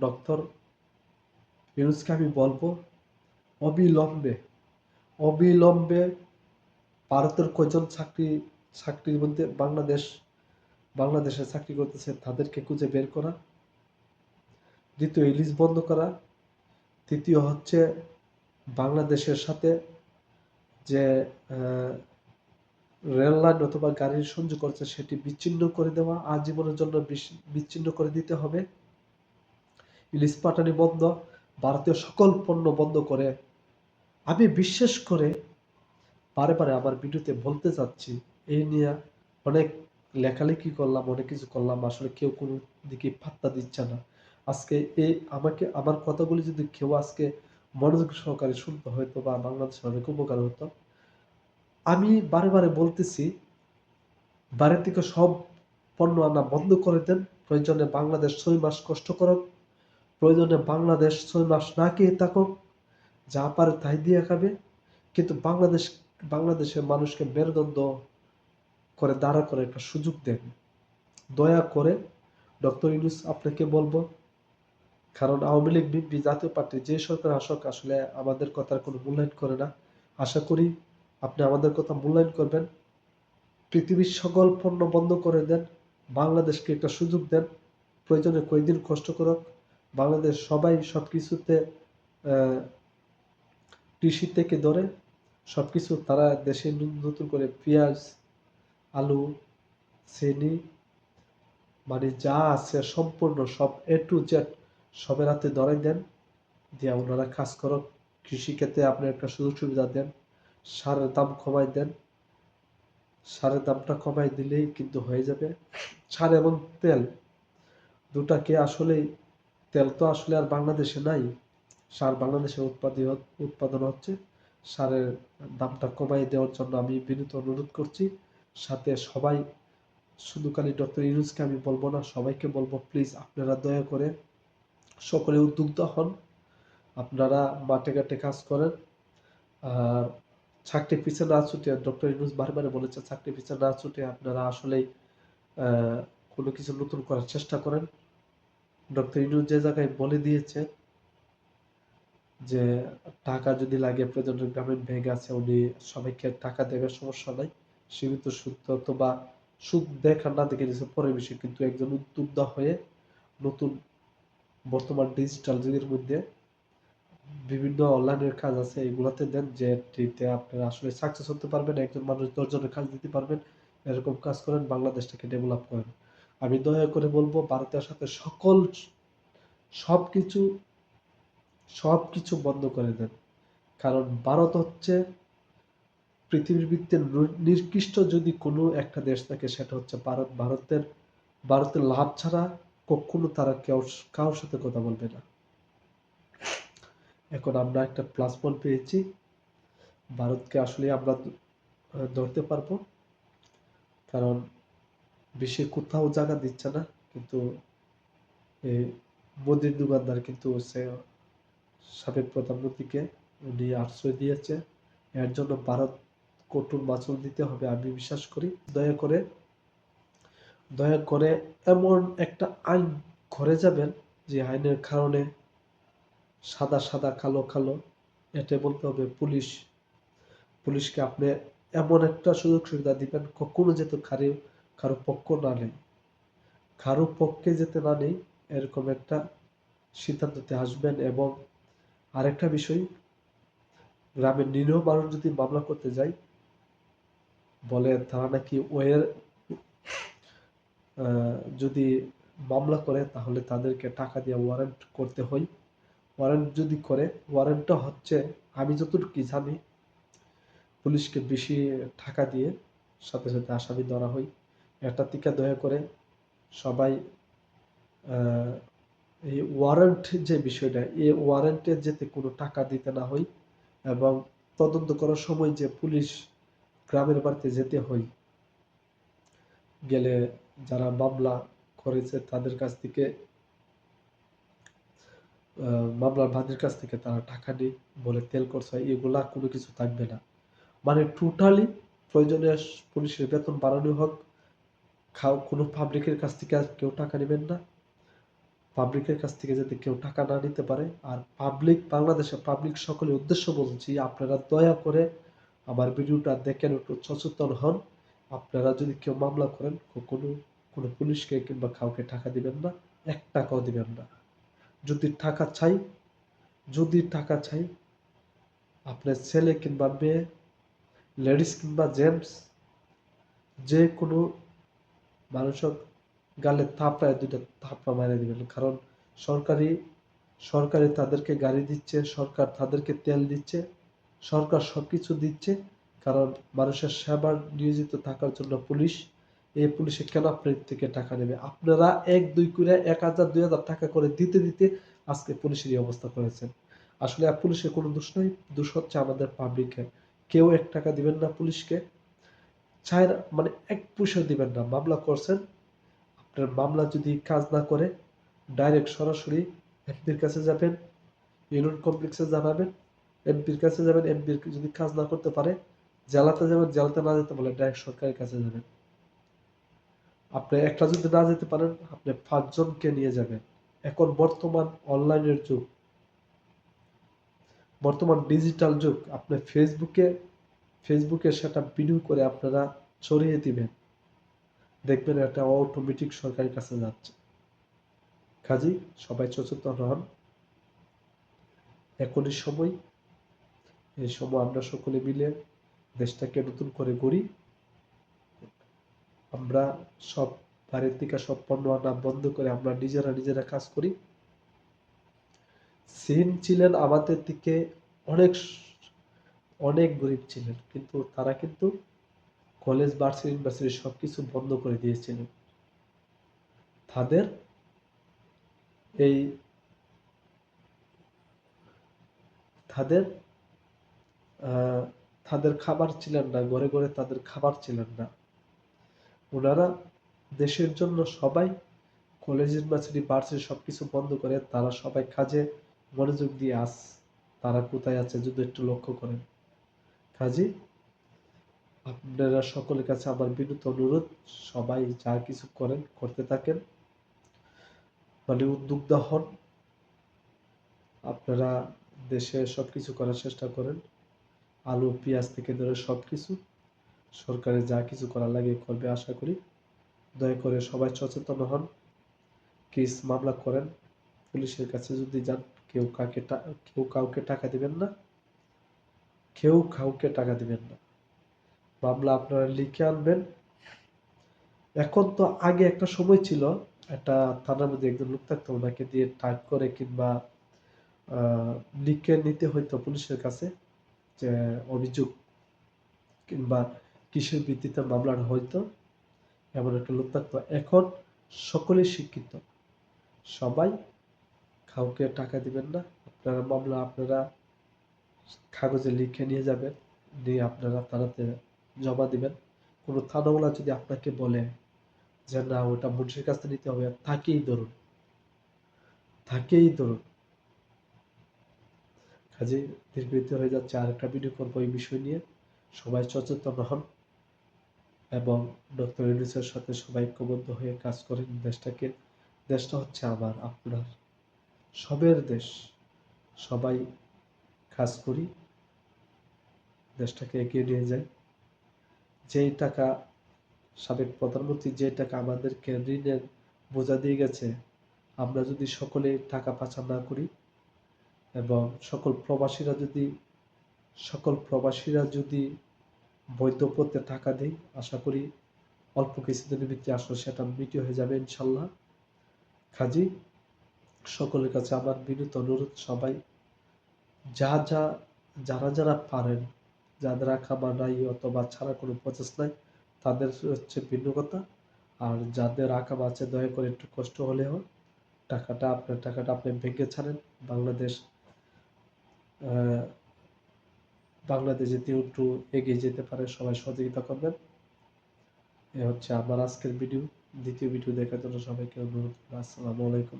Doctor ইউনূসকে আমি বলবো অবিলম্বে অবিলম্বে ভারতের কয়জন চাকরির মধ্যে বাংলাদেশে চাকরি করতেছে তাদেরকে খুঁজে বের করা, দ্বিতীয় ইলিশ বন্ধ করা, তৃতীয় হচ্ছে বাংলাদেশের সাথে যে রেল লাইন অথবা গাড়ির সংযোগ করছে সেটি বিচ্ছিন্ন করে দেওয়া, আজীবনের জন্য বিচ্ছিন্ন করে দিতে হবে। ইলিশ পাটানি বন্ধ, ভারতীয় সকল পণ্য বন্ধ করে। আমি বিশেষ করে বারে বারে আমার ভিডিওতে বলতে চাচ্ছি, এই নিয়ে অনেক লেখালেখি করলাম, অনেক কিছু করলাম, আসলে কেউ কোনো দিকে পাত্তা দিচ্ছে না। আজকে আমার কথাগুলি যদি কেউ আজকে মনোযোগ সহকারে শুনতে হয়তো বা বাংলাদেশের অনেক উপকার হতো। আমি বারে বারে বলতেছি, বাইরে থেকে সব পণ্য আনা বন্ধ করে দেন, প্রয়োজনে বাংলাদেশ 6 মাস কষ্ট করুক, প্রয়োজনে বাংলাদেশ 6 মাস না খেয়ে থাকুক, যা পারে তাই দিয়ে খাবে, কিন্তু বাংলাদেশের মানুষকে মেরুদণ্ড করে দাঁড়া করে একটা সুযোগ দেন। দয়া করে ডক্টর ইউনূস আপনাকে বলবো, কারণ আওয়ামী লীগ বিএনপি জাতীয় পার্টি যে সরকার আসক আসলে আমাদের কথার কোনো মূল্যায়ন করে না। আশা করি আপনি আমাদের কথা মূল্যায়ন করবেন। পৃথিবীর সকল পণ্য বন্ধ করে দেন, বাংলাদেশকে একটা সুযোগ দেন, প্রয়োজনে কয়েকদিন কষ্ট করুক। বাংলাদেশ সবাই সব কিছুতে কৃষি থেকে ধরে সবকিছু তারা দেশে নতুন করে পেঁয়াজ, আলু, চিনি, মানে যা আছে সম্পূর্ণ সব A to Z সবের হাতে ধরাই দেন, দিয়ে ওনারা কাজ করুক। কৃষিক্ষেত্রে আপনি একটা সুযোগ সুবিধা দেন, সারের দাম কমাই দেন, সারের দামটা কমাই দিলেই কিন্তু হয়ে যাবে। সার এবং তেল দুটাকে আসলেই, তেল তো আসলে আর বাংলাদেশে নাই, সার বাংলাদেশে উৎপাদন হচ্ছে। সারের দামটা কমাই দেওয়ার জন্য আমি বিনীত অনুরোধ করছি। সাথে সবাই, শুধু খালি ডক্টর ইউনূসকে আমি বলবো না, সবাইকে বলবো প্লিজ আপনারা দয়া করে সকলে উদ্যোক্তা হন, আপনারা মাঠে ঘাটে কাজ করেন। আর চাকরির পিছনে না ছুটে, ডক্টর ইউনূস বারবার বলেছে চাকরির পিছনে না ছুটে আপনারা আসলেই কোনো কিছু নতুন করার চেষ্টা করেন। ডক্টর ইউনূস যে জায়গায় বলে দিয়েছে যে টাকা যদি লাগে প্রয়োজনে গ্রামীণ ব্যাংক আছে, উনি সবাইকে টাকা দেবে, সমস্যা নাই, সীমিত সুদ অথবা সুদ দেখা না দেখে দিয়েছে পরের বিষয়, কিন্তু একজন উদ্যোক্তা হয়ে নতুন বর্তমান ডিজিটাল যুগের মধ্যে বিভিন্ন অনলাইনের কাজ আছে, এগুলাতে দেন, যেটিতে আপনারা আসলে সাকসেস হতে পারবেন, একজন মানুষ 10 জনের কাজ দিতে পারবেন। এরকম কাজ করেন, বাংলাদেশটাকে ডেভেলপ করেন। আমি দয়া করে বলবো ভারতের সাথে সবকিছু সবকিছু বন্ধ করে দেন, কারণ ভারত হচ্ছে পৃথিবীর ভিত্তিতে নিকৃষ্ট যদি কোনো একটা দেশ থাকে সেটা হচ্ছে ভারত। ভারতের লাভ ছাড়া কখনো তারা কারোর সাথে কথা বলবে না। এখন আমরা একটা প্লাস পয়েন্ট পেয়েছি, ভারতকে আসলে আমরা ধরতে পারবো, কারণ বিশ্বে কোথাও জায়গা দিচ্ছে না, কিন্তু এই মোদির দোকানদার কিন্তু সে সাবেক প্রধানমন্ত্রীকে উনি আশ্রয় দিয়েছে। এর জন্য ভারত কঠোর মাসুল দিতে হবে আমি বিশ্বাস করি। দয়া করে এমন একটা আইন করে যাবেন যে আইনের কারণে সাদা সাদা কালো কালো, এটা বলতে হবে পুলিশকে আপনি এমন একটা সুযোগ সুবিধা দিবেন কখনো যেতে কারো পক্ষ না নেই, কারো পক্ষে যেতে না নেই, এরকম একটা সিদ্ধান্ততে আসবেন। এবং আরেকটা বিষয়, গ্রামের নিরীহ মানুষ যদি মামলা করতে যায়, বলে তারা নাকি যদি মামলা করে তাহলে তাদেরকে টাকা দিয়ে ওয়ারেন্ট করতে হয়। ওয়ারেন্ট যদি করে, ওয়ারেন্টটা হচ্ছে আমি যতটুকু জানি পুলিশকে বেশি টাকা দিয়ে সাথে সাথে আসামি ধরা হয়। এটা থেকে দয়া করে সবাই এই ওয়ারেন্ট যে বিষয়টা, এই ওয়ারেন্টে যাতে কোনো টাকা দিতে না হয়, এবং তদন্ত করার সময় যে পুলিশ গ্রামের বাড়িতে যেতে হয়, গেলে যারা মামলা করেছে তাদের কাছ থেকে, মামলার বাদীর কাছ থেকে তারা টাকা নিয়ে বলে তেল খরচ হয়, এগুলা কোনো কিছু থাকবে না। মানে টোটালি প্রয়োজনে পুলিশের বেতন বাড়ানো হোক, কোনো পাবলিকের কাছ থেকে কেউ টাকা নেবেন না, পাবলিকের কাছ থেকে যাতে কেউ টাকা না নিতে পারে। আর পাবলিক, বাংলাদেশের পাবলিক সকলের উদ্দেশ্য বলছি, আপনারা দয়া করে আমার ভিডিওটা দেখেন, একটু সচেতন হন। আপনারা যদি কেউ মামলা করেন, কোনো কোনো পুলিশকে কিংবা কাউকে টাকা দিবেন না, 1 টাকাও দিবেন না। যদি টাকা চাই, যদি টাকা চাই, আপনার ছেলে কিংবা মেয়ে, লেডিস কিংবা জেন্টস, যে কোনো মানুষক গালে থাপড়ায় 2টা থাপড়া মারে দিবেন। কারণ সরকারি সরকারি তাদেরকে গাড়ি দিচ্ছে, সরকার তাদেরকে তেল দিচ্ছে, সরকার সবকিছু দিচ্ছে। কারণ মানুষের সেবার নিয়োজিত থাকার জন্য পুলিশ, এই পুলিশে কেন আপনার থেকে টাকা নেবে? আপনারা 1-2 করে 1000-2000 টাকা করে দিতে দিতে আজকে পুলিশের এই অবস্থা করেছেন। আসলে পুলিশের কোনো দোষ নাই, দোষ হচ্ছে আমাদের পাবলিকের। কেউ 1 টাকা দিবেন না পুলিশকে, চায় মানে 1 পয়সা দিবেন না। মামলা করছেন, আপনার মামলা যদি কাজ না করে, ডাইরেক্ট সরাসরি এমপির কাছে যাবেন, ইউনিয়ন কমপ্লেক্সে জানাবেন, এমপির কাছে যাবেন, এমপির যদি কাজ না করতে পারে জেলাতে যাবেন, জেলাতে না যেতে বলে ডাইরেক্ট সরকারের কাছে যাবেন। আপনি একটা যদি না যেতে পারেন, আপনি 5 জনকে নিয়ে যাবেন। এখন বর্তমান অনলাইনের যুগ, বর্তমান ডিজিটাল যুগ। আপনি ফেসবুকে সেটা ভিডিও করে আপনারা ছড়িয়ে দিবেন, দেখবেন এটা অটোমেটিক সরকারের কাছে যাচ্ছে। কাজী সবাই সচেতন হন। এখনই সময়, এই সময় আমরা সকলে মিলে দেশটাকে নতুন করে গড়ি। আমরা সব বাইরের থেকে সব পণ্য আনা বন্ধ করে আমরা নিজেরা কাজ করি। চীন ছিলেন আমাদের দিকে অনেক অনেক গরিব ছিলেন, কিন্তু তারা কিন্তু কলেজ, ইউনিভার্সিটি সবকিছু বন্ধ করে দিয়েছিলেন। তাদের এই তাদের তাদের খাবার ছিলেন না, ঘরে ঘরে তাদের খাবার ছিলেন না। ওনারা দেশের জন্য সবাই কলেজ, ইউনিভার্সিটি সবকিছু বন্ধ করে তারা সবাই কাজে মনোযোগ দিয়ে তারা কোথায় আছে যদি একটু লক্ষ্য করেন। কাজী আপনারা সকলের কাছে আমার বিনীত অনুরোধ, সবাই যা কিছু করেন করতে থাকেন, মানে উদ্যোক্তা হন। আপনারা দেশে সবকিছু করার চেষ্টা করেন, আলু পেঁয়াজ থেকে ধরে সবকিছু সরকারের যা কিছু করা লাগে করবে আশা করি। দয়া করে সবাই সচেতন হন। কেস মামলা করেন, পুলিশের কাছে যদি যান, কেউ কাউকে টাকা দিবেন না, কেউ কাউকে টাকা দিবেন না। মামলা আপনারা লিখে আনবেন। এখন তো আগে একটা সময় ছিল, একটা থানার মধ্যে একজন লোক থাকতো, ওনাকে দিয়ে টাইপ করে কিংবা লিখে নিতে হইতো পুলিশের কাছে যে অভিযোগ কিংবা কিসের ভিত্তিতে মামলাটা হইতো, এমন একটা লোক থাকতো। এখন সকলেই শিক্ষিত, সবাই কাউকে টাকা দিবেন না। আপনারা মামলা আপনারা কাগজে লিখে নিয়ে যাবেন, দিয়ে আপনারা থানাতে জমা দিবেন। কোনো থানাওয়ালা যদি আপনাকে বলে যে না ওটা মুন্সির কাছ থেকে নিতে হবে, তাকেই ধরুন। কাজে দীর্ঘিত হয়ে যাচ্ছে, আরেকটা ভিডিও করবো এই বিষয় নিয়ে। সবাই সচেতন হন এবং ডক্টর ইউনূসের সাথে সবাই ঐক্যবদ্ধ হয়ে কাজ করেন। দেশটা হচ্ছে আমার, আপনার, সবের দেশ। সবাই কাজ করি, দেশটাকে এগিয়ে নিয়ে যাই। যেই টাকা সাবেক প্রধানমন্ত্রী যে টাকা আমাদেরকে ঋণের বোঝা দিয়ে গেছে, আমরা যদি সকলে টাকা পাচার না করি এবং সকল প্রবাসীরা যদি বৈধ পথে টাকা দেয়, আশা করি অল্প কিছুদিনের ভিতরে আসলে সেটা মিটিয়ে হয়ে যাবে ইনশাল্লাহ। কাজী সকলের কাছে আমার বিনীত অনুরোধ, সবাই যারা পারেন, যাদের খাবার নাই অথবা ছাড়া কোনো প্রচেষ্টা নাই, তাদের হচ্ছে ভিন্ন কথা। আর যাদের আকাম আছে, দয়া করে একটু কষ্ট হলেও টাকাটা আপনি ব্যাংকে ছাড়েন। আহ, বাংলাদেশ যদি একটু এগিয়ে যেতে পারে, সবাই সহযোগিতা করবেন। এ হচ্ছে আমার আজকের ভিডিও। দ্বিতীয় ভিডিও দেখার জন্য সবাইকে অনুরোধ। আসসালামু আলাইকুম।